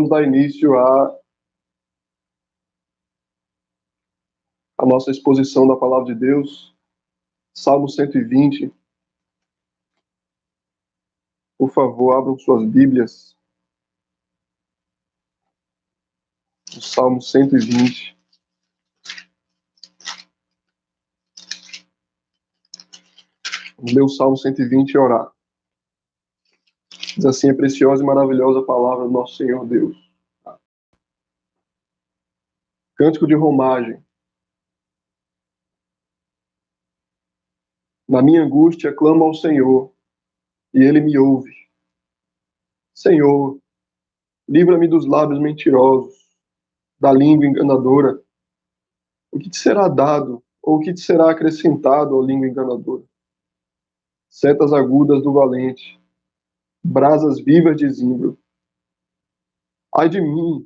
vamos dar início à nossa exposição da Palavra de Deus. Salmo 120. Por favor, abram suas Bíblias. O Salmo 120. Vamos ler o Salmo 120 e orar. Diz assim: é preciosa e maravilhosa a palavra do nosso Senhor Deus. Cântico de romagem. Na minha angústia clamo ao Senhor, e Ele me ouve. Senhor, livra-me dos lábios mentirosos, da língua enganadora. O que te será dado, ou o que te será acrescentado à língua enganadora? Setas agudas do valente, brasas vivas de zimbro. Ai de mim,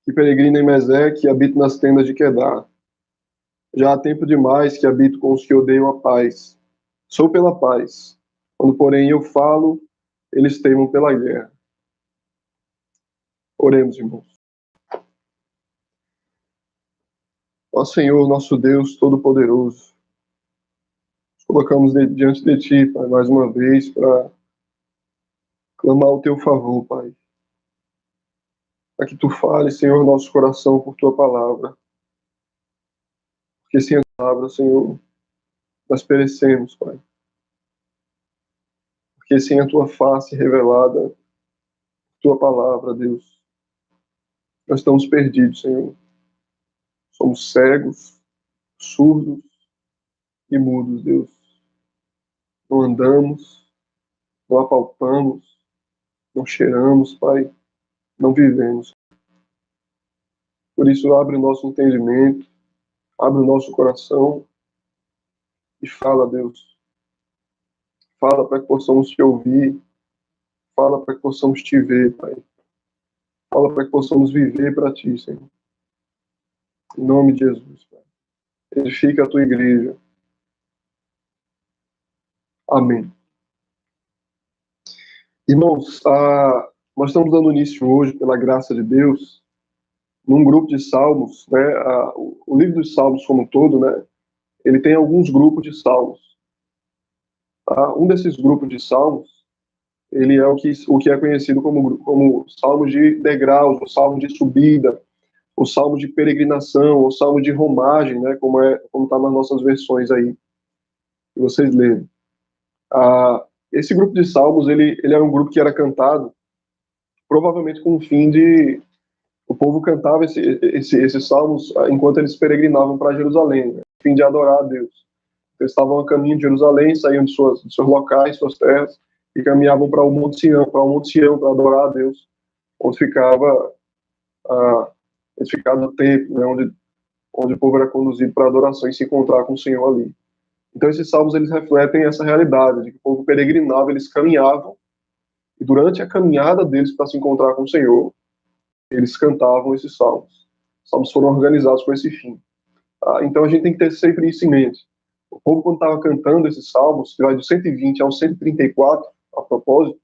que peregrino em Meseque e habito nas tendas de Quedar. Já há tempo demais que habito com os que odeiam a paz. Sou pela paz. Quando, porém, eu falo, eles temem pela guerra. Oremos, irmãos. Ó Senhor, nosso Deus Todo-Poderoso, nos colocamos diante de Ti, Pai, mais uma vez, para clamar o Teu favor, Pai. Para que Tu fales, Senhor, nosso coração por Tua palavra. Porque sem a palavra, Senhor, nós perecemos, Pai. Porque sem a Tua face revelada, Tua palavra, Deus, nós estamos perdidos, Senhor. Somos cegos, surdos e mudos, Deus. Não andamos, não apalpamos, não cheiramos, Pai, não vivemos. Por isso, abre o nosso entendimento, abre o nosso coração e fala, Deus. Fala para que possamos Te ouvir, fala para que possamos Te ver, Pai. Fala para que possamos viver para Ti, Senhor. Em nome de Jesus, Pai. Edifica a Tua igreja. Amém. Irmãos, nós estamos dando início hoje, pela graça de Deus, num grupo de salmos, né? O livro dos salmos como um todo, né? Ele tem alguns grupos de salmos. Tá? Um desses grupos de salmos, ele é o que é conhecido como salmos de degraus, ou salmos de subida, ou salmos de peregrinação, ou salmos de romagem, né? Como está nas nossas versões aí, que vocês leram. Esse grupo de salmos, ele é um grupo que era cantado, provavelmente com o fim de... O povo cantava esses salmos enquanto eles peregrinavam para Jerusalém, né, a fim de adorar a Deus. Eles estavam a caminho de Jerusalém, saíam de seus locais, suas terras, e caminhavam para o Monte Sião, para adorar a Deus, onde ficava edificado o templo, né, onde o povo era conduzido para adoração e se encontrar com o Senhor ali. Então esses salmos, eles refletem essa realidade, de que o povo peregrinava, eles caminhavam, e durante a caminhada deles para se encontrar com o Senhor, eles cantavam esses salmos. Os salmos foram organizados com esse fim. Tá? Então a gente tem que ter sempre isso em mente. O povo, quando estava cantando esses salmos, que vai do 120 ao 134, a propósito,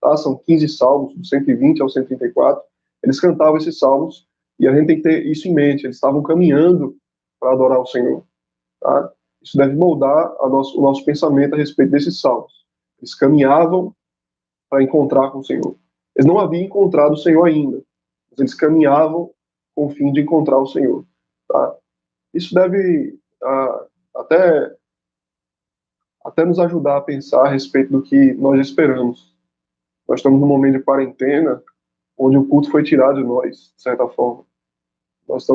tá? São 15 salmos, do 120 ao 134, eles cantavam esses salmos, e a gente tem que ter isso em mente. Eles estavam caminhando para adorar o Senhor. Tá? Isso deve moldar o nosso pensamento a respeito desses salmos. Eles caminhavam para encontrar com o Senhor. Eles não haviam encontrado o Senhor ainda, mas eles caminhavam com o fim de encontrar o Senhor. Tá? Isso deve até nos ajudar a pensar a respeito do que nós esperamos. Nós estamos num momento de quarentena, onde o culto foi tirado de nós, de certa forma. Nós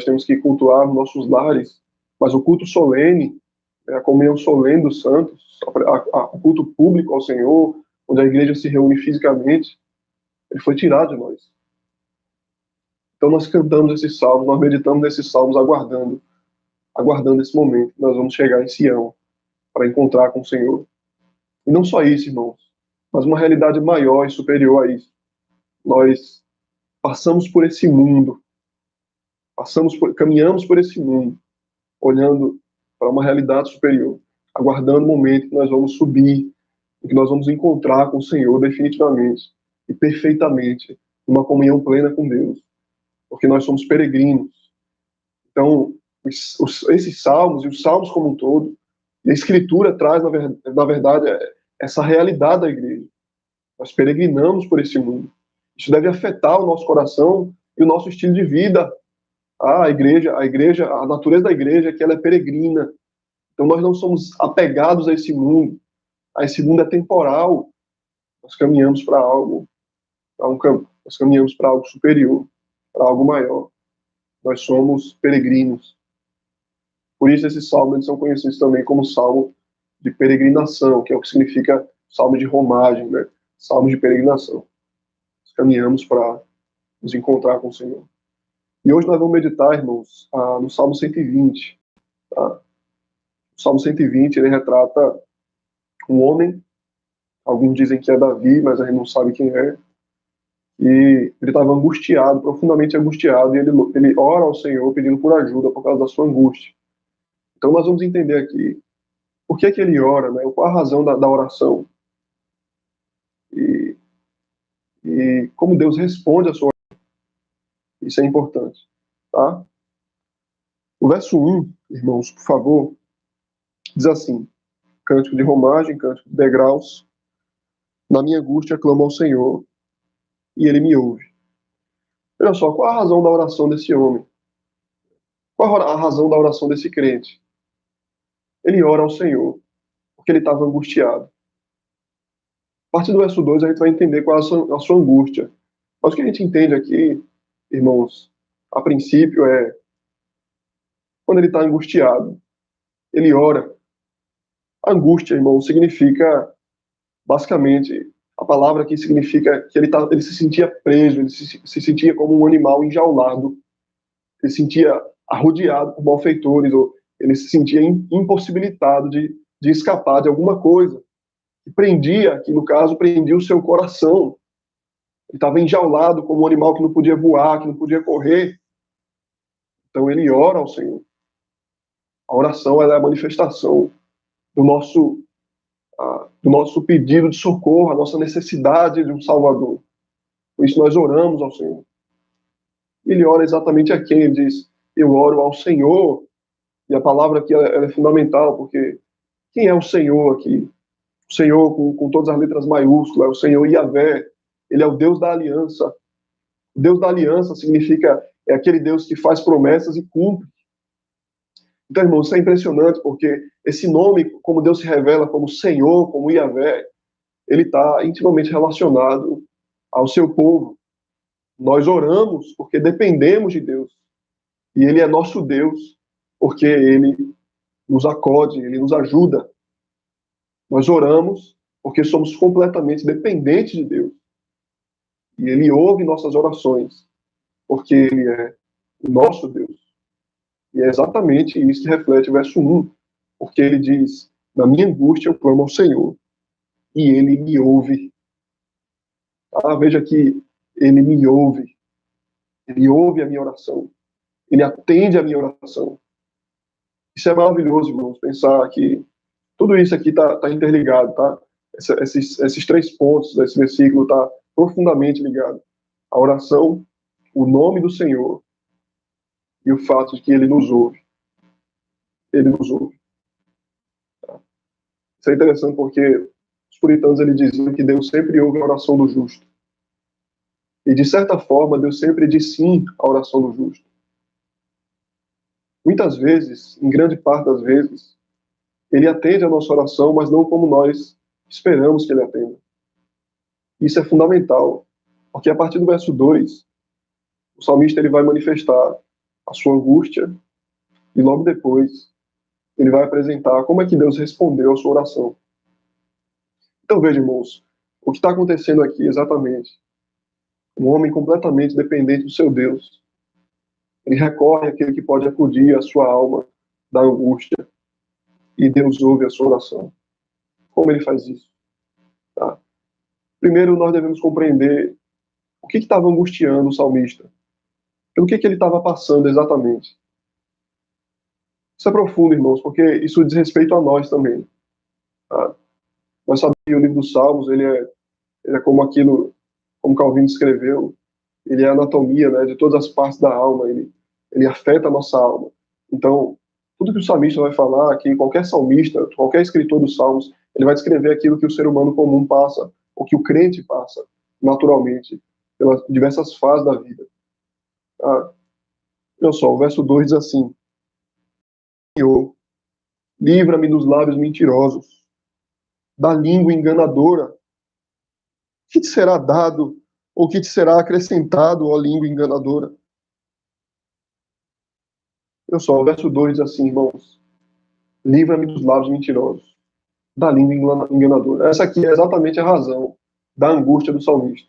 temos que cultuar nos nossos lares, mas o culto solene, a comunhão solene dos santos, o culto público ao Senhor, onde a igreja se reúne fisicamente, ele foi tirado de nós. Então nós cantamos esses salmos, nós meditamos nesses salmos, aguardando esse momento que nós vamos chegar em Sião para encontrar com o Senhor. E não só isso, irmãos, mas uma realidade maior e superior a isso. Nós passamos por esse mundo, caminhamos por esse mundo, olhando para uma realidade superior, aguardando o momento que nós vamos subir, em que nós vamos encontrar com o Senhor definitivamente e perfeitamente numa comunhão plena com Deus, porque nós somos peregrinos. Então, esses salmos e os salmos como um todo, e a Escritura traz, na verdade, essa realidade da igreja. Nós peregrinamos por esse mundo. Isso deve afetar o nosso coração e o nosso estilo de vida. A igreja, a natureza da igreja é que ela é peregrina. Então nós não somos apegados a esse mundo. Esse mundo é temporal. Nós caminhamos para algo, nós caminhamos para algo superior, para algo maior. Nós somos peregrinos. Por isso esses salmos eles são conhecidos também como salmo de peregrinação, que é o que significa salmo de romagem, né? Salmo de peregrinação. Nós caminhamos para nos encontrar com o Senhor. E hoje nós vamos meditar, irmãos, no Salmo 120. Tá? O Salmo 120, ele retrata um homem, alguns dizem que é Davi, mas a gente não sabe quem é, e ele estava angustiado, profundamente angustiado, e ele ora ao Senhor pedindo por ajuda por causa da sua angústia. Então nós vamos entender aqui por que ele ora, né? Qual a razão da oração, e como Deus responde a sua oração. Isso é importante. Tá? O verso 1, irmãos, por favor, diz assim: cântico de romagem, cântico de degraus. Na minha angústia clamo ao Senhor, e ele me ouve. Olha só, qual a razão da oração desse homem? Qual a razão da oração desse crente? Ele ora ao Senhor, porque ele estava angustiado. A partir do verso 2 a gente vai entender qual é a sua angústia. Mas o que a gente entende aqui, irmãos, a princípio é quando ele está angustiado, ele ora. A angústia, irmão, significa, basicamente, a palavra aqui significa que ele se sentia preso, ele se sentia como um animal enjaulado, ele se sentia arrodeado por malfeitores, ou ele se sentia impossibilitado de escapar de alguma coisa que prendia, que no caso prendia o seu coração. Ele estava enjaulado como um animal que não podia voar, que não podia correr. Então ele ora ao Senhor. A oração ela é a manifestação do nosso pedido de socorro, a nossa necessidade de um Salvador. Por isso nós oramos ao Senhor. Ele ora exatamente a quem? Ele diz: eu oro ao Senhor. E a palavra aqui ela é fundamental, porque quem é o Senhor aqui? O Senhor com todas as letras maiúsculas, é o Senhor Yahvé. Ele é o Deus da aliança. O Deus da aliança significa, é aquele Deus que faz promessas e cumpre. Então, irmãos, isso é impressionante, porque esse nome, como Deus se revela como Senhor, como Yahvé, ele está intimamente relacionado ao seu povo. Nós oramos porque dependemos de Deus. E ele é nosso Deus, porque ele nos acode, ele nos ajuda. Nós oramos porque somos completamente dependentes de Deus. E ele ouve nossas orações, porque ele é o nosso Deus. E é exatamente isso que reflete o verso 1, porque ele diz: na minha angústia eu clamo ao Senhor, e ele me ouve. Veja que ele me ouve. Ele ouve a minha oração. Ele atende a minha oração. Isso é maravilhoso, irmãos, pensar que tudo isso aqui está interligado, tá? Esses 3 pontos desse versículo está profundamente ligado. A oração, o nome do Senhor e o fato de que ele nos ouve. Ele nos ouve. Tá? Isso é interessante porque os puritanos eles diziam que Deus sempre ouve a oração do justo. E, de certa forma, Deus sempre diz sim à oração do justo. Muitas vezes, em grande parte das vezes, ele atende a nossa oração, mas não como nós esperamos que ele atenda. Isso é fundamental, porque a partir do verso 2, o salmista ele vai manifestar a sua angústia e logo depois ele vai apresentar como é que Deus respondeu a sua oração. Então veja, irmãos, o que está acontecendo aqui exatamente. Um homem completamente dependente do seu Deus. Ele recorre àquele que pode acudir a sua alma da angústia e Deus ouve a sua oração. Como ele faz isso? Tá? Primeiro, nós devemos compreender o que estava angustiando o salmista. Pelo que ele estava passando exatamente. Isso é profundo, irmãos, porque isso diz respeito a nós também. Tá? Nós sabemos que o livro dos Salmos, ele é como aquilo, como Calvino escreveu, ele é a anatomia, né, de todas as partes da alma, ele afeta a nossa alma. Então, tudo que o salmista vai falar, que qualquer salmista, qualquer escritor dos salmos, ele vai descrever aquilo que o ser humano comum passa, ou que o crente passa, naturalmente, pelas diversas fases da vida. Ah, olha só, o verso 2 diz assim: Senhor, livra-me dos lábios mentirosos, da língua enganadora. Que te será dado, ou que te será acrescentado, ó língua enganadora? Olha só, o verso 2 diz assim, irmãos: livra-me dos lábios mentirosos, da língua enganadora. Essa aqui é exatamente a razão da angústia do salmista.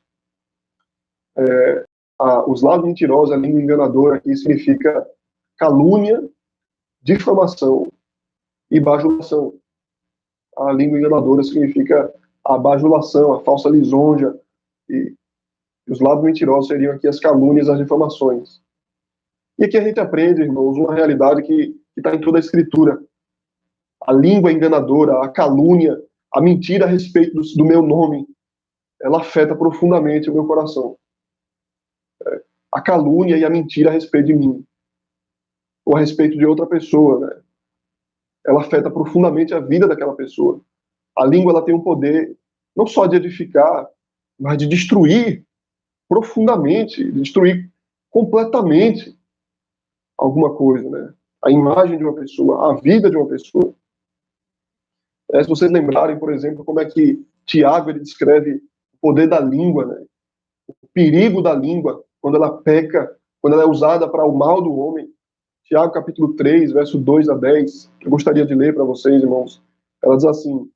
Os lábios mentirosos, a língua enganadora, aqui significa calúnia, difamação e bajulação. A língua enganadora significa a bajulação, a falsa lisonja, e os lábios mentirosos seriam aqui as calúnias, as difamações. E aqui a gente aprende, irmãos, uma realidade que está em toda a Escritura. A língua enganadora, a calúnia, a mentira a respeito do meu nome, ela afeta profundamente o meu coração. A calúnia e a mentira a respeito de mim, ou a respeito de outra pessoa, né? Ela afeta profundamente a vida daquela pessoa. A língua, ela tem um poder não só de edificar, mas de destruir profundamente, de destruir completamente alguma coisa, né? A imagem de uma pessoa, a vida de uma pessoa. Se vocês lembrarem, por exemplo, como é que Tiago ele descreve o poder da língua, né? O perigo da língua quando ela peca, quando ela é usada para o mal do homem. Tiago capítulo 3, verso 2 a 10, eu gostaria de ler para vocês, irmãos. Ela diz assim: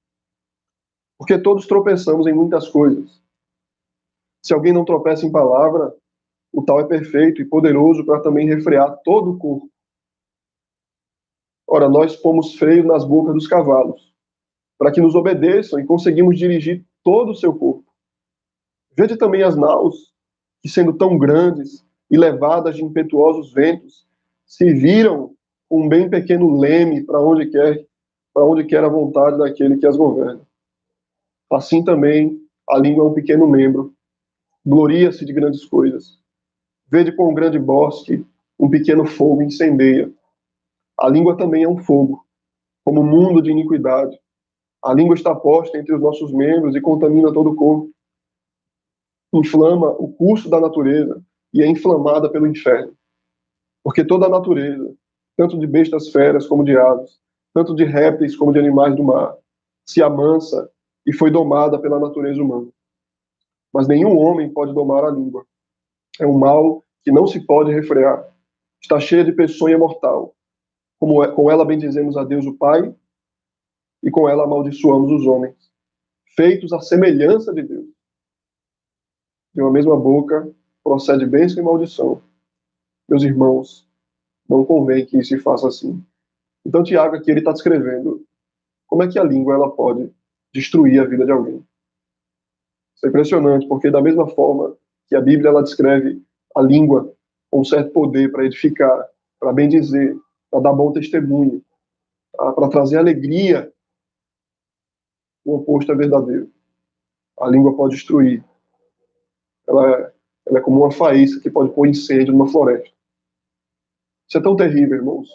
porque todos tropeçamos em muitas coisas. Se alguém não tropeça em palavra, o tal é perfeito e poderoso para também refrear todo o corpo. Ora, nós pomos freio nas bocas dos cavalos, para que nos obedeçam e conseguimos dirigir todo o seu corpo. Vede também as naus, que sendo tão grandes e levadas de impetuosos ventos, se viram com um bem pequeno leme para onde quer a vontade daquele que as governa. Assim também a língua é um pequeno membro, gloria-se de grandes coisas. Vede com um grande bosque um pequeno fogo incendeia. A língua também é um fogo, como mundo de iniquidade. A língua está posta entre os nossos membros e contamina todo o corpo. Inflama o curso da natureza e é inflamada pelo inferno. Porque toda a natureza, tanto de bestas feras como de aves, tanto de répteis como de animais do mar, se amansa e foi domada pela natureza humana. Mas nenhum homem pode domar a língua. É um mal que não se pode refrear. Está cheia de peçonha mortal. Com ela bendizemos a Deus o Pai e com ela amaldiçoamos os homens, feitos à semelhança de Deus. De uma mesma boca procede bênção e maldição. Meus irmãos, não convém que se faça assim. Então, Tiago aqui ele está descrevendo como é que a língua ela pode destruir a vida de alguém. Isso é impressionante, porque da mesma forma que a Bíblia ela descreve a língua com um certo poder para edificar, para bendizer, para dar bom testemunho, para trazer alegria, o oposto é verdadeiro. A língua pode destruir. Ela é como uma faísca que pode pôr incêndio numa floresta. Isso é tão terrível, irmãos,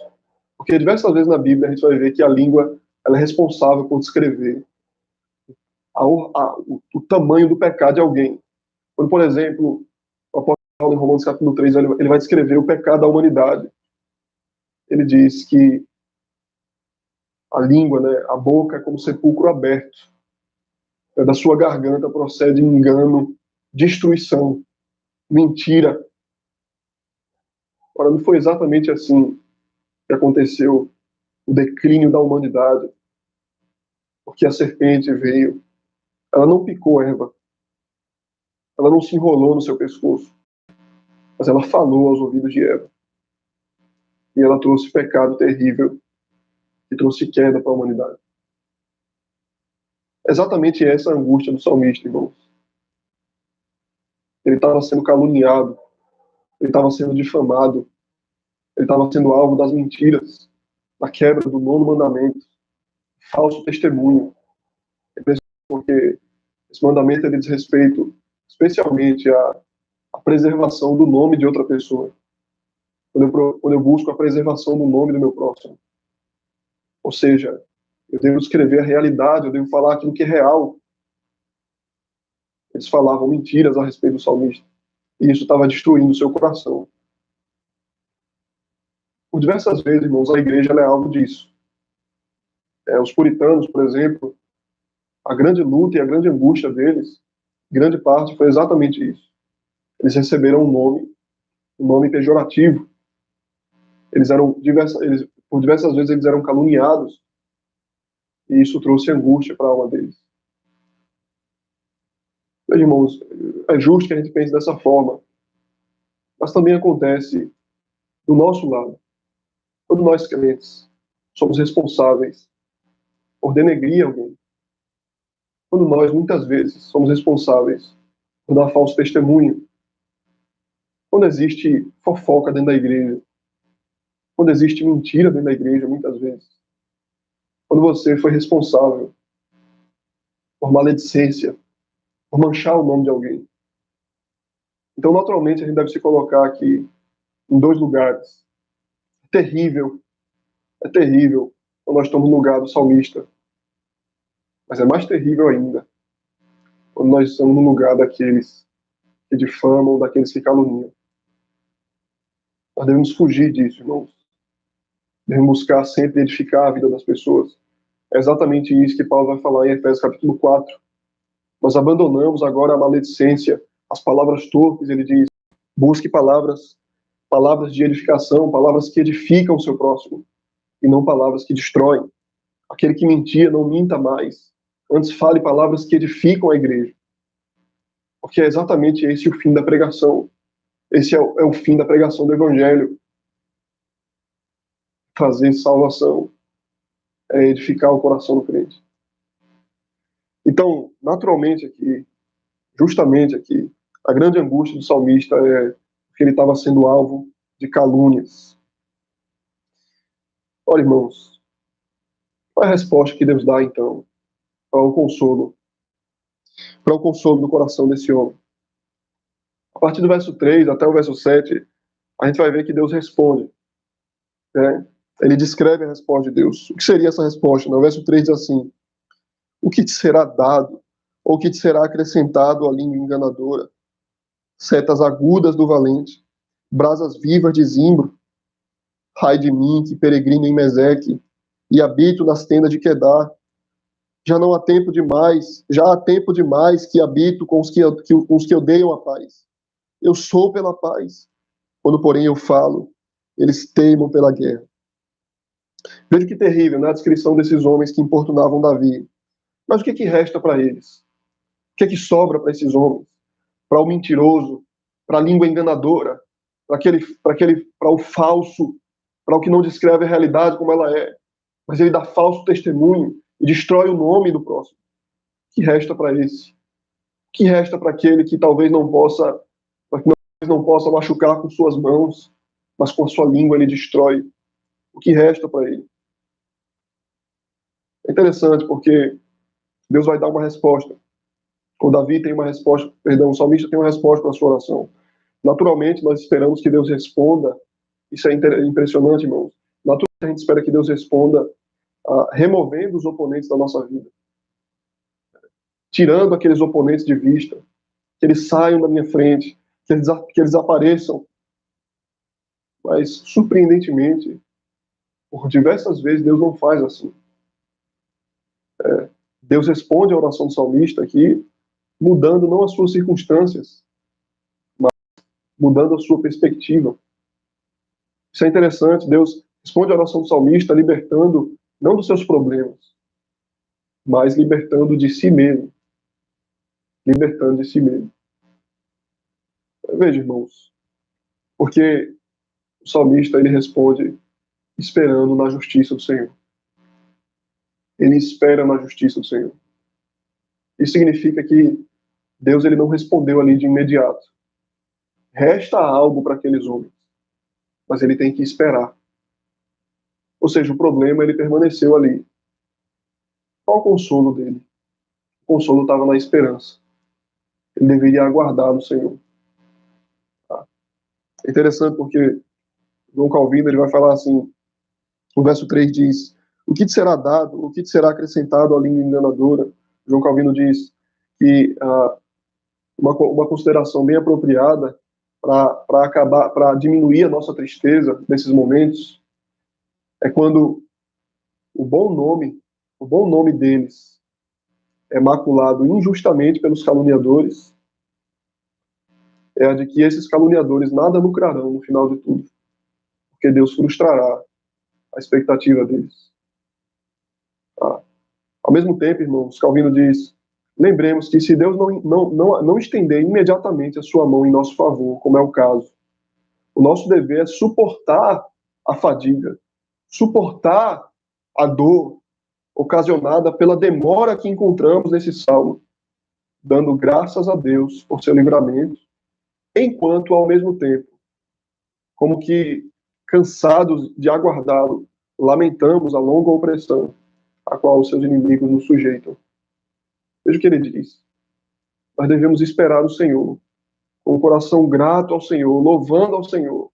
porque diversas vezes na Bíblia a gente vai ver que a língua ela é responsável por descrever o tamanho do pecado de alguém. Quando, por exemplo, o apóstolo Paulo, em Romanos capítulo 3, ele vai descrever o pecado da humanidade. Ele diz que a língua, né, a boca é como sepulcro aberto. Da sua garganta procede engano, destruição, mentira. Ora, não foi exatamente assim que aconteceu o declínio da humanidade, porque a serpente veio, ela não picou Eva, ela não se enrolou no seu pescoço, mas ela falou aos ouvidos de Eva. E ela trouxe pecado terrível e trouxe queda para a humanidade. Exatamente essa angústia do salmista, irmãos. Ele estava sendo caluniado, ele estava sendo difamado, ele estava sendo alvo das mentiras, da quebra do nono mandamento, falso testemunho. Porque esse mandamento ele diz respeito especialmente a preservação do nome de outra pessoa, quando eu busco a preservação do nome do meu próximo. Ou seja, eu devo escrever a realidade, eu devo falar aquilo que é real. Eles falavam mentiras a respeito do salmista, e isso estava destruindo o seu coração. Por diversas vezes, irmãos, a igreja é alvo disso. Os puritanos, por exemplo, a grande luta e a grande angústia deles, grande parte, foi exatamente isso. Eles receberam um nome pejorativo. Por diversas vezes eles eram caluniados, e isso trouxe angústia para a alma deles. Meus irmãos, é justo que a gente pense dessa forma, mas também acontece do nosso lado. Quando nós crentes somos responsáveis por denegrir alguém, quando nós muitas vezes somos responsáveis por dar falso testemunho, quando existe fofoca dentro da igreja, quando existe mentira dentro da igreja, muitas vezes, quando você foi responsável por maledicência, por manchar o nome de alguém. Então, naturalmente, a gente deve se colocar aqui em dois lugares. É terrível quando nós estamos no lugar do salmista. Mas é mais terrível ainda quando nós estamos no lugar daqueles que difamam, daqueles que caluniam. Nós devemos fugir disso, irmãos. Devemos buscar sempre edificar a vida das pessoas. É exatamente isso que Paulo vai falar em Efésios capítulo 4. Nós abandonamos agora a maledicência, as palavras torpes, ele diz, busque palavras de edificação, palavras que edificam o seu próximo, e não palavras que destroem. Aquele que mentia, não minta mais. Antes fale palavras que edificam a igreja. Porque é exatamente esse o fim da pregação. Esse é o fim da pregação do evangelho. Trazer salvação, é edificar o coração do crente. Então, naturalmente aqui, justamente aqui, a grande angústia do salmista é que ele estava sendo alvo de calúnias. Olha, irmãos, qual é a resposta que Deus dá, então, para o consolo do coração desse homem? A partir do verso 3 até o verso 7, a gente vai ver que Deus responde. Né? Ele descreve a resposta de Deus. O que seria essa resposta? No verso 3 diz assim, o que te será dado, ou que te será acrescentado a língua enganadora? Setas agudas do valente, brasas vivas de zimbro, ai de mim, que peregrino em Meseque, e habito nas tendas de Quedar. Já não há tempo demais, já há tempo demais que habito com os que odeiam a paz. Eu sou pela paz. Quando, porém, eu falo, eles teimam pela guerra. Veja que terrível, né, a descrição desses homens que importunavam Davi. Mas o que resta para eles? O que sobra para esses homens? Para o mentiroso, para a língua enganadora, para o falso, para o que não descreve a realidade como ela é, mas ele dá falso testemunho e destrói o nome do próximo. O que resta para esse? O que resta para aquele que talvez não possa machucar com suas mãos, mas com a sua língua ele destrói? O que resta para ele? É interessante porque Deus vai dar uma resposta. O Davi tem uma resposta, perdão, o salmista tem uma resposta para a sua oração. Naturalmente, nós esperamos que Deus responda. Isso é impressionante, irmãos. Naturalmente, a gente espera que Deus responda removendo os oponentes da nossa vida. Tirando aqueles oponentes de vista. Que eles saiam da minha frente. Que eles apareçam. Mas, surpreendentemente, por diversas vezes, Deus não faz assim. Deus responde a oração do salmista aqui, mudando não as suas circunstâncias, mas mudando a sua perspectiva. Isso é interessante. Deus responde a oração do salmista libertando não dos seus problemas, mas libertando de si mesmo. Libertando de si mesmo. Veja, irmãos, porque o salmista ele responde esperando na justiça do Senhor. Ele espera na justiça do Senhor. Isso significa que Deus ele não respondeu ali de imediato. Resta algo para aqueles homens, mas ele tem que esperar. Ou seja, o problema ele permaneceu ali. Qual o consolo dele? O consolo estava na esperança. Ele deveria aguardar no Senhor. É interessante porque João Calvino ele vai falar assim, o verso 3 diz, o que te será dado, o que te será acrescentado à língua enganadora? João Calvino diz que uma consideração bem apropriada para diminuir a nossa tristeza nesses momentos é quando o bom nome deles é maculado injustamente pelos caluniadores, é a de que esses caluniadores nada lucrarão no final de tudo, porque Deus frustrará a expectativa deles. Tá? Ao mesmo tempo, irmãos, Calvino diz, lembremos que se Deus não estender imediatamente a sua mão em nosso favor, como é o caso, o nosso dever é suportar a fadiga, suportar a dor ocasionada pela demora que encontramos nesse salmo, dando graças a Deus por seu livramento, enquanto, ao mesmo tempo, como que cansados de aguardá-lo, lamentamos a longa opressão a qual os seus inimigos nos sujeitam. Veja o que ele diz. Nós devemos esperar o Senhor, com o coração grato ao Senhor, louvando ao Senhor.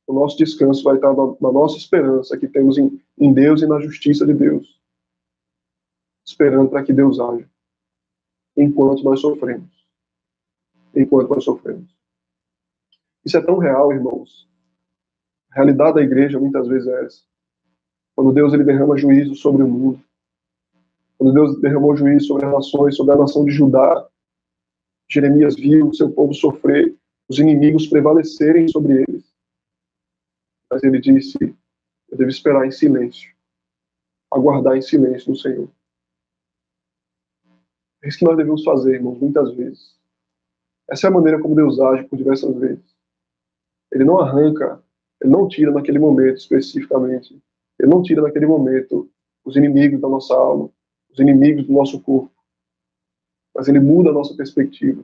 O nosso descanso vai estar na nossa esperança que temos em Deus e na justiça de Deus, esperando para que Deus haja, enquanto nós sofremos. Enquanto nós sofremos. Isso é tão real, irmãos. A realidade da igreja muitas vezes é essa. Quando Deus ele derrama juízo sobre o mundo, quando Deus derramou juízo sobre as nações, sobre a nação de Judá, Jeremias viu o seu povo sofrer, os inimigos prevalecerem sobre eles. Mas ele disse, eu devo esperar em silêncio, aguardar em silêncio no Senhor. É isso que nós devemos fazer, irmãos, muitas vezes. Essa é a maneira como Deus age por diversas vezes. Ele não arranca, ele não tira naquele momento especificamente, ele não tira naquele momento os inimigos da nossa alma, os inimigos do nosso corpo, mas ele muda a nossa perspectiva,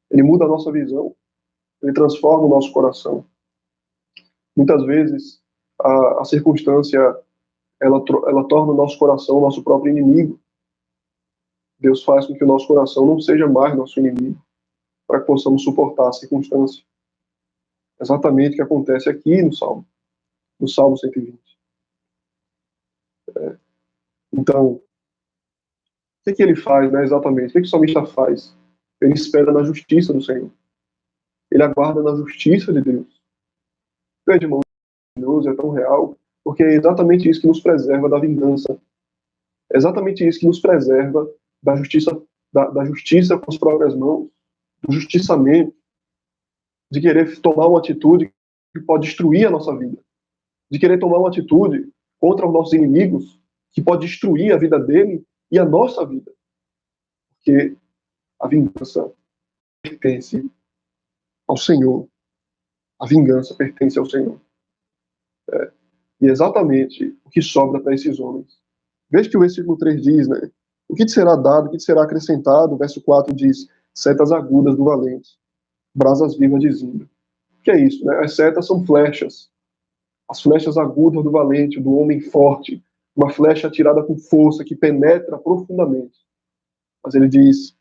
ele muda a nossa visão, ele transforma o nosso coração. Muitas vezes a circunstância ela torna o nosso coração o nosso próprio inimigo. Deus faz com que o nosso coração não seja mais nosso inimigo, para que possamos suportar a circunstância. Exatamente o que acontece aqui no Salmo 120. Então, o que ele faz, né, exatamente? O que o salmista faz? Ele espera na justiça do Senhor. Ele aguarda na justiça de Deus. Veja, irmão, Deus é tão real, porque é exatamente isso que nos preserva da vingança. É exatamente isso que nos preserva da justiça, da justiça com as próprias mãos, do justiçamento, de querer tomar uma atitude que pode destruir a nossa vida, de querer tomar uma atitude contra os nossos inimigos que pode destruir a vida dele e a nossa vida. Porque a vingança pertence ao Senhor. A vingança pertence ao Senhor. E é exatamente o que sobra para esses homens. Veja que o versículo 3 diz, né? O que te será dado, o que te será acrescentado? O verso 4 diz, setas agudas do valente, brasas vivas de zimbro. O que é isso, né? As setas são flechas. As flechas agudas do valente, do homem forte. Uma flecha atirada com força, que penetra profundamente. Mas ele diz,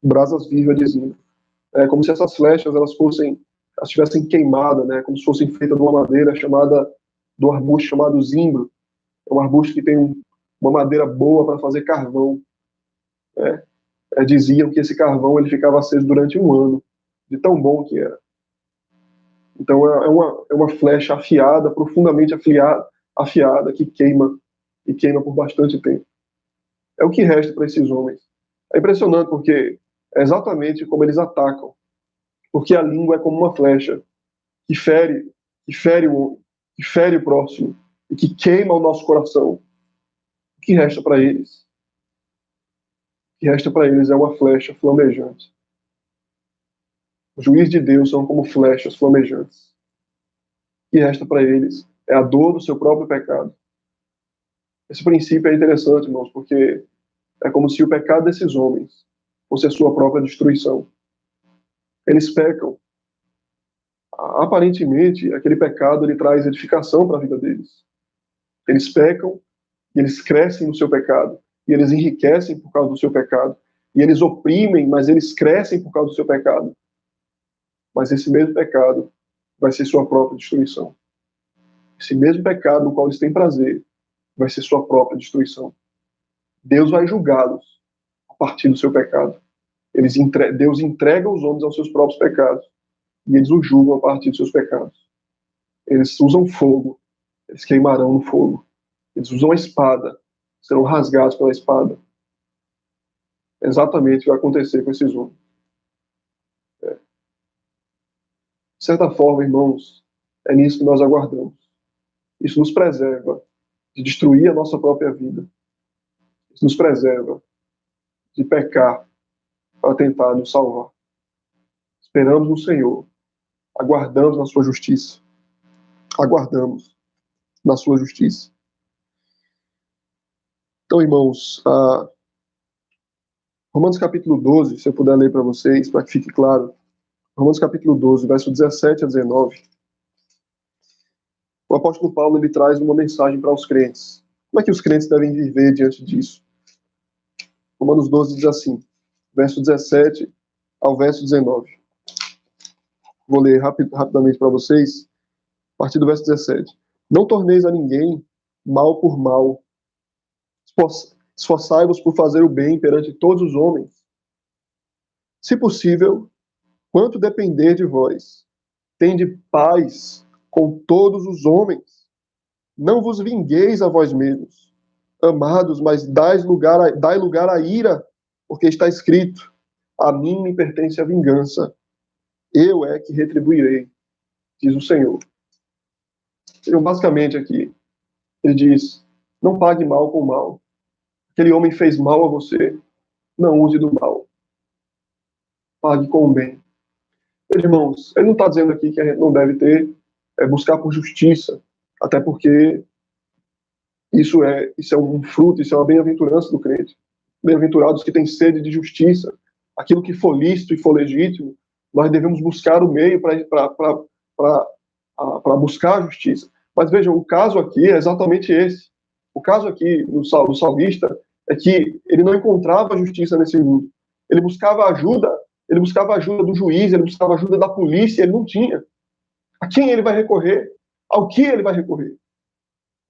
brasas vivas de zimbro. É como se essas flechas elas estivessem queimadas, né? Como se fossem feitas de uma madeira do arbusto chamado zimbro. É um arbusto que tem uma madeira boa para fazer carvão. Né? Diziam que esse carvão ele ficava aceso durante um ano, de tão bom que era. Então é uma flecha afiada, profundamente afiada, que queima, e queima por bastante tempo. É o que resta para esses homens. É impressionante porque é exatamente como eles atacam. Porque a língua é como uma flecha que fere o próximo e que queima o nosso coração. O que resta para eles? O que resta para eles é uma flecha flamejante. Os juízes de Deus são como flechas flamejantes. O que resta para eles é a dor do seu próprio pecado. Esse princípio é interessante, irmãos, porque é como se o pecado desses homens fosse a sua própria destruição. Eles pecam. Aparentemente, aquele pecado ele traz edificação para a vida deles. Eles pecam e eles crescem no seu pecado. E eles enriquecem por causa do seu pecado. E eles oprimem, mas eles crescem por causa do seu pecado. mas esse mesmo pecado vai ser sua própria destruição. Esse mesmo pecado no qual eles têm prazer vai ser sua própria destruição. Deus vai julgá-los a partir do seu pecado. Deus entrega os homens aos seus próprios pecados e eles os julgam a partir dos seus pecados. Eles usam fogo, eles queimarão no fogo. Eles usam a espada, serão rasgados pela espada. É exatamente o que vai acontecer com esses homens. De certa forma, irmãos, é nisso que nós aguardamos. Isso nos preserva de destruir a nossa própria vida. Isso nos preserva de pecar para tentar nos salvar. Esperamos no Senhor, aguardamos na sua justiça. Aguardamos na sua justiça. Então, irmãos, Romanos capítulo 12, se eu puder ler para vocês, para que fique claro. Romanos capítulo 12, verso 17 a 19. O apóstolo Paulo ele traz uma mensagem para os crentes. Como é que os crentes devem viver diante disso? Romanos 12 diz assim, verso 17 ao verso 19. Vou ler rapidamente para vocês, a partir do verso 17. Não torneis a ninguém mal por mal. Esforçai-vos por fazer o bem perante todos os homens. Se possível, quanto depender de vós, tende paz com todos os homens. Não vos vingueis a vós mesmos, amados, mas dai lugar à ira, porque está escrito, a mim me pertence a vingança, eu é que retribuirei, diz o Senhor. Então, basicamente aqui, ele diz, não pague mal com mal. Aquele homem fez mal a você, não use do mal. Pague com o bem. Irmãos, ele não está dizendo aqui que a gente não deve buscar por justiça, até porque isso é um fruto, isso é uma bem-aventurança do crente. Bem-aventurados que têm sede de justiça. Aquilo que for lícito e for legítimo, nós devemos buscar o meio para buscar a justiça. Mas vejam, o caso aqui é exatamente esse. O caso aqui do salmista é que ele não encontrava justiça nesse mundo. Ele buscava ajuda do juiz, ele buscava ajuda da polícia, ele não tinha. A quem ele vai recorrer? Ao que ele vai recorrer?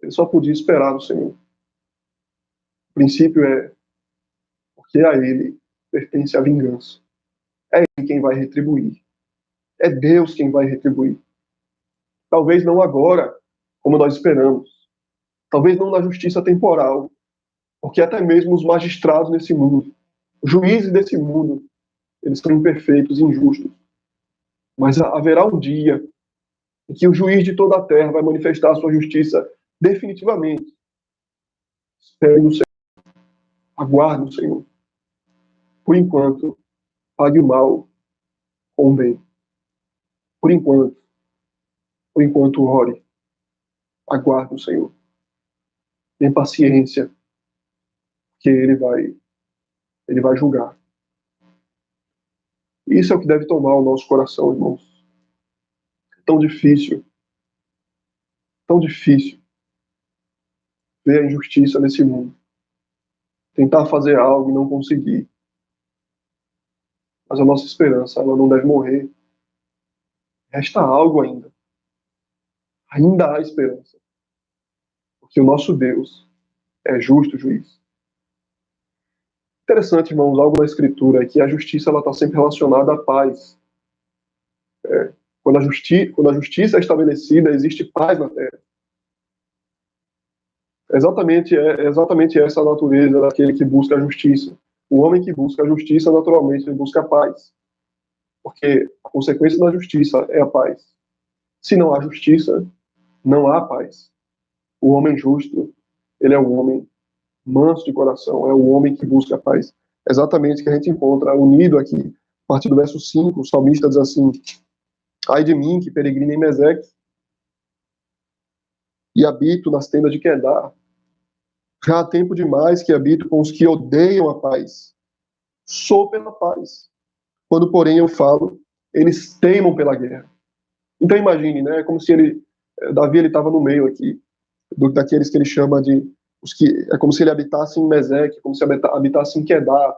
Ele só podia esperar no Senhor. O princípio é porque a ele pertence a vingança. É ele quem vai retribuir. É Deus quem vai retribuir. Talvez não agora, como nós esperamos. Talvez não na justiça temporal, porque até mesmo os magistrados nesse mundo, os juízes desse mundo, eles são imperfeitos e injustos. Mas haverá um dia em que o juiz de toda a terra vai manifestar a sua justiça definitivamente. Espere no Senhor. Aguarde no Senhor. Por enquanto, pague o mal com o bem. Por enquanto ore. Aguarde o Senhor. Tenha paciência, que ele vai julgar. Isso é o que deve tomar o nosso coração, irmãos. É tão difícil ver a injustiça nesse mundo. Tentar fazer algo e não conseguir. Mas a nossa esperança, ela não deve morrer. Resta algo ainda. Ainda há esperança. Porque o nosso Deus é justo juiz. Interessante, irmãos, algo na Escritura é que a justiça está sempre relacionada à paz. Quando a justiça é estabelecida, existe paz na terra. É exatamente essa a natureza daquele que busca a justiça. O homem que busca a justiça, naturalmente, ele busca a paz. Porque a consequência da justiça é a paz. Se não há justiça, não há paz. O homem justo, ele é um homem manso de coração, é o homem que busca a paz. É exatamente o que a gente encontra unido aqui. A partir do verso 5, o salmista diz assim, ai de mim, que peregrino em Meseque, e habito nas tendas de Quedar. Já há tempo demais que habito com os que odeiam a paz. Sou pela paz. Quando, porém, eu falo, eles teimam pela guerra. Então imagine, né? É como se Davi estava no meio aqui, daqueles que ele chama de é como se ele habitasse em Meseque, como se habitasse em Quedar.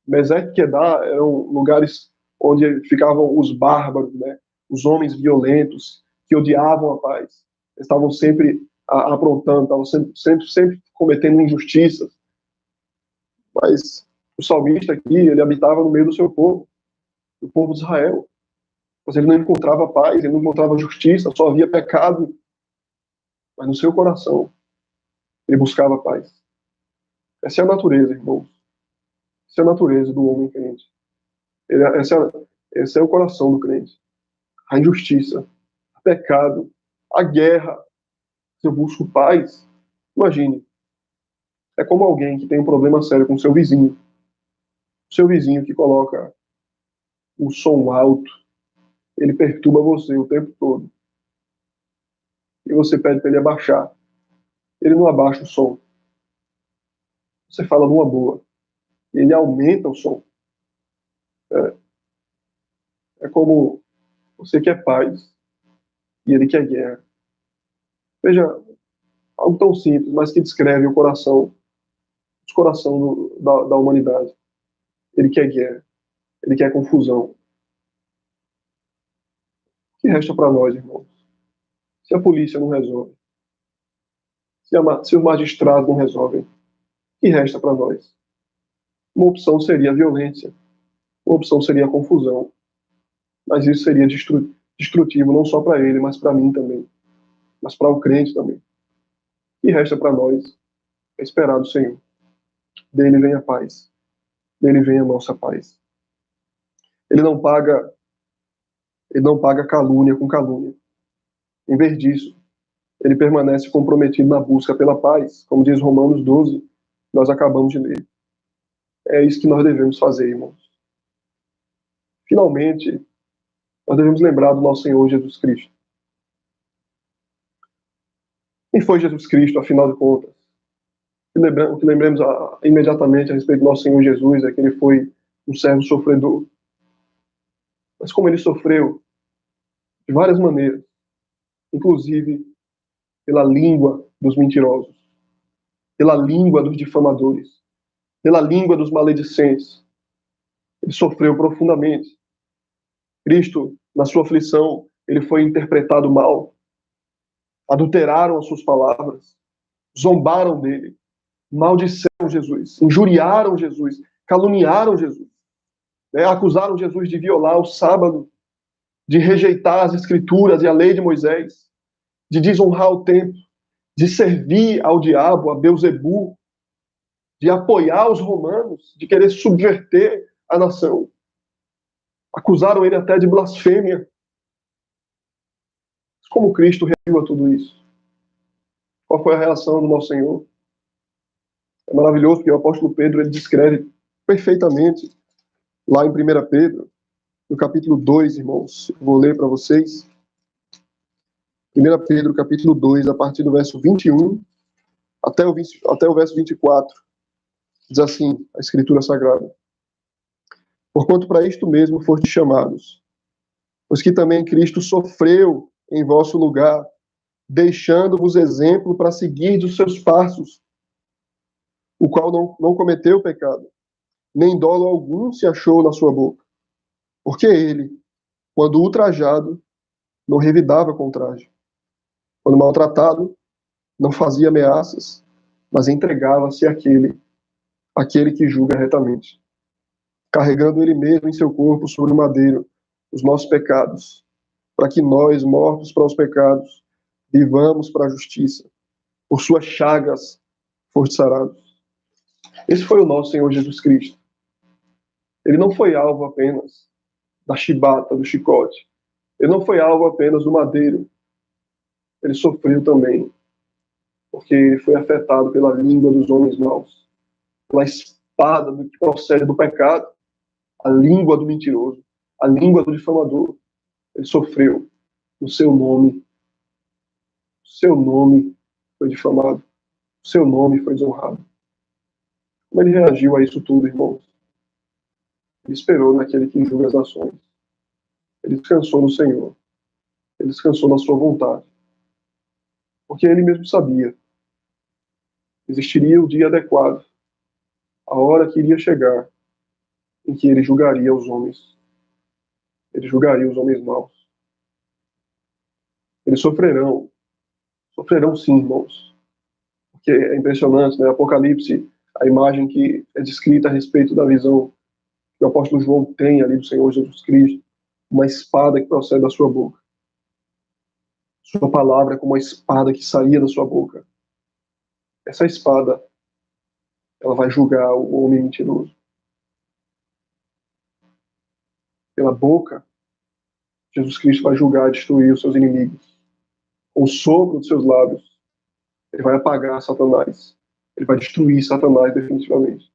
Meseque e Quedar eram lugares onde ficavam os bárbaros, né? Os homens violentos que odiavam a paz. Eles estavam sempre aprontando, estavam sempre cometendo injustiças. Mas o salmista aqui, ele habitava no meio do seu povo, do povo de Israel. Mas ele não encontrava paz, ele não encontrava justiça, só havia pecado. Mas no seu coração, ele buscava paz. Essa é a natureza, irmãos. Essa é a natureza do homem crente. Esse é o coração do crente. A injustiça, o pecado, a guerra. Se eu busco paz, imagine, é como alguém que tem um problema sério com seu vizinho. Seu vizinho que coloca um som alto, ele perturba você o tempo todo. E você pede para ele abaixar. Ele não abaixa o som. Você fala numa boa. Ele aumenta o som. É como você quer paz e ele quer guerra. Veja, algo tão simples, mas que descreve o coração da humanidade. Ele quer guerra. Ele quer confusão. O que resta para nós, irmãos? Se a polícia não resolve, se os magistrados não resolvem, o que resta para nós? Uma opção seria a violência. Uma opção seria a confusão. Mas isso seria destrutivo não só para ele, mas para mim também. Mas para o crente também. O que resta para nós é esperar do Senhor. Dele vem a paz. Dele vem a nossa paz. Ele não paga calúnia com calúnia. Em vez disso, ele permanece comprometido na busca pela paz, como diz Romanos 12, nós acabamos de ler. É isso que nós devemos fazer, irmãos. Finalmente, nós devemos lembrar do nosso Senhor Jesus Cristo. Quem foi Jesus Cristo, afinal de contas? O que lembremos imediatamente a respeito do nosso Senhor Jesus é que ele foi um servo sofredor. Mas como ele sofreu? De várias maneiras. Inclusive pela língua dos mentirosos, pela língua dos difamadores, pela língua dos maledicentes. Ele sofreu profundamente. Cristo, na sua aflição, ele foi interpretado mal. Adulteraram as suas palavras, zombaram dele, maldisseram Jesus, injuriaram Jesus, caluniaram Jesus, né? Acusaram Jesus de violar o sábado, de rejeitar as escrituras e a lei de Moisés, de desonrar o templo, de servir ao diabo, a Beelzebu, de apoiar os romanos, de querer subverter a nação. Acusaram ele até de blasfêmia. Como Cristo reagiu a tudo isso? Qual foi a reação do nosso Senhor? É maravilhoso porque o apóstolo Pedro ele descreve perfeitamente lá em 1 Pedro, no capítulo 2, irmãos. Eu vou ler para vocês. 1 Pedro, capítulo 2, a partir do verso 21 até o verso 24. Diz assim a Escritura Sagrada: Porquanto para isto mesmo foste chamados, pois que também Cristo sofreu em vosso lugar, deixando-vos exemplo para seguir os seus passos, o qual não cometeu pecado, nem dolo algum se achou na sua boca. Porque ele, quando ultrajado, não revidava com traje. Quando maltratado, não fazia ameaças, mas entregava-se àquele que julga retamente, carregando ele mesmo em seu corpo sobre o madeiro os nossos pecados, para que nós, mortos para os pecados, vivamos para a justiça. Por suas chagas foste sarados. Esse foi o nosso Senhor Jesus Cristo. Ele não foi alvo apenas da chibata, do chicote. Ele não foi alvo apenas do madeiro. Ele sofreu também, porque ele foi afetado pela língua dos homens maus, pela espada do que procede do pecado, a língua do mentiroso, a língua do difamador. Ele sofreu. O seu nome foi difamado. O seu nome foi desonrado. Como ele reagiu a isso tudo, irmãos? Ele esperou naquele que julga as nações. Ele descansou no Senhor. Ele descansou na sua vontade. Porque ele mesmo sabia. Existiria o dia adequado, a hora que iria chegar, em que ele julgaria os homens. Ele julgaria os homens maus. Eles sofrerão. Sofrerão sim, irmãos. Porque é impressionante, né? Apocalipse, a imagem que é descrita a respeito da visão que o apóstolo João tem ali do Senhor Jesus Cristo, uma espada que procede da sua boca. Sua palavra é como uma espada que saía da sua boca. Essa espada, ela vai julgar o homem mentiroso. Pela boca, Jesus Cristo vai julgar e destruir os seus inimigos. Com o sopro dos seus lábios, ele vai apagar Satanás. Ele vai destruir Satanás definitivamente.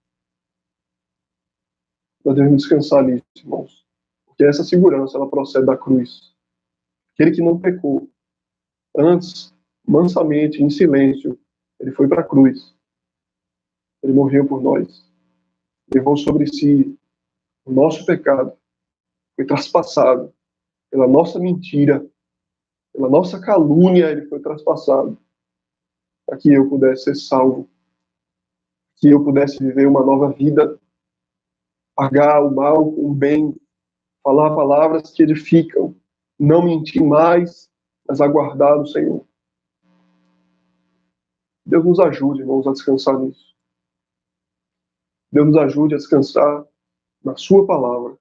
Nós devemos descansar nisso, irmãos. Porque essa segurança, ela procede da cruz. Aquele que não pecou, antes, mansamente, em silêncio, ele foi para a cruz. Ele morreu por nós. Levou sobre si o nosso pecado. Foi traspassado pela nossa mentira, pela nossa calúnia, ele foi traspassado para que eu pudesse ser salvo, que eu pudesse viver uma nova vida, pagar o mal com o bem, falar palavras que edificam, não mentir mais, mas aguardar o Senhor. Deus nos ajude, irmãos, a descansar nisso. Deus nos ajude a descansar na Sua palavra,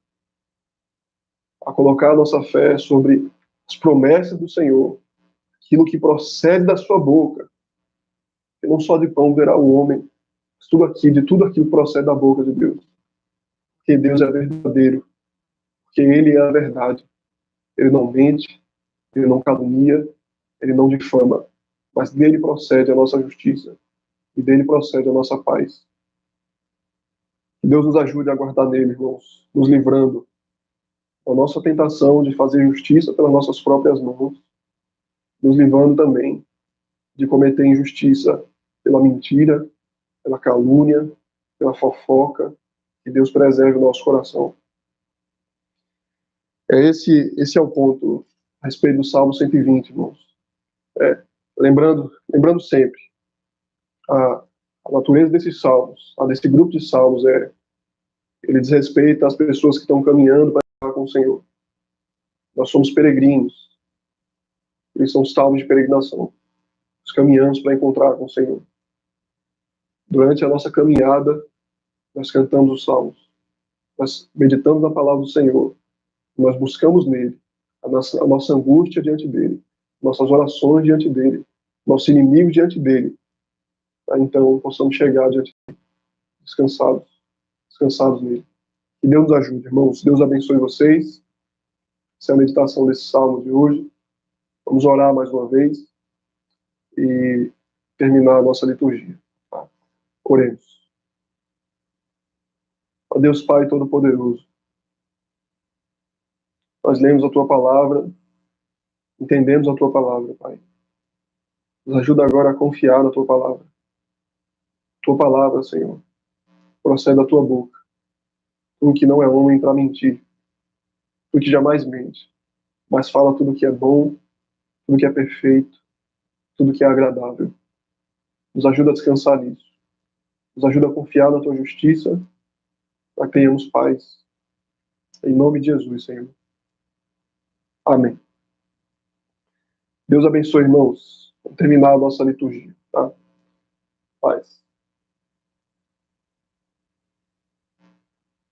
a colocar a nossa fé sobre as promessas do Senhor, aquilo que procede da Sua boca, que não só de pão verá o homem, mas de tudo aquilo que procede da boca de Deus. Porque Deus é verdadeiro, porque Ele é a verdade. Ele não mente, Ele não calunia, Ele não difama, mas dele procede a nossa justiça e dele procede a nossa paz. Que Deus nos ajude a guardar nele, irmãos, nos livrando da nossa tentação de fazer justiça pelas nossas próprias mãos, nos livrando também de cometer injustiça pela mentira, pela calúnia, pela fofoca. Que Deus preserve o nosso coração. Esse é o ponto a respeito do Salmo 120, irmãos. Lembrando sempre, a natureza desses salmos, desse grupo de salmos, ele diz respeito às pessoas que estão caminhando para estar com o Senhor. Nós somos peregrinos. Eles são salmos de peregrinação. Nós caminhamos para encontrar com o Senhor. Durante a nossa caminhada, nós cantamos os salmos. Nós meditamos na palavra do Senhor. Nós buscamos nele a nossa angústia diante dele, nossas orações diante dele, nossos inimigos diante dele. Tá? Então, possamos chegar diante dele, descansados nele. Que Deus nos ajude, irmãos. Deus abençoe vocês. Essa é a meditação desse salmo de hoje. Vamos orar mais uma vez e terminar a nossa liturgia. Tá? Oremos. Ó Deus Pai Todo-Poderoso, nós lemos a Tua palavra, entendemos a Tua palavra, Pai. Nos ajuda agora a confiar na Tua palavra. Tua palavra, Senhor, procede da Tua boca. Tu que não é homem para mentir, Tu que jamais mente, mas fala tudo que é bom, tudo que é perfeito, tudo que é agradável. Nos ajuda a descansar nisso. Nos ajuda a confiar na Tua justiça, para que tenhamos paz. Em nome de Jesus, Senhor. Amém. Deus abençoe, irmãos. Vamos terminar a nossa liturgia. Tá? Paz.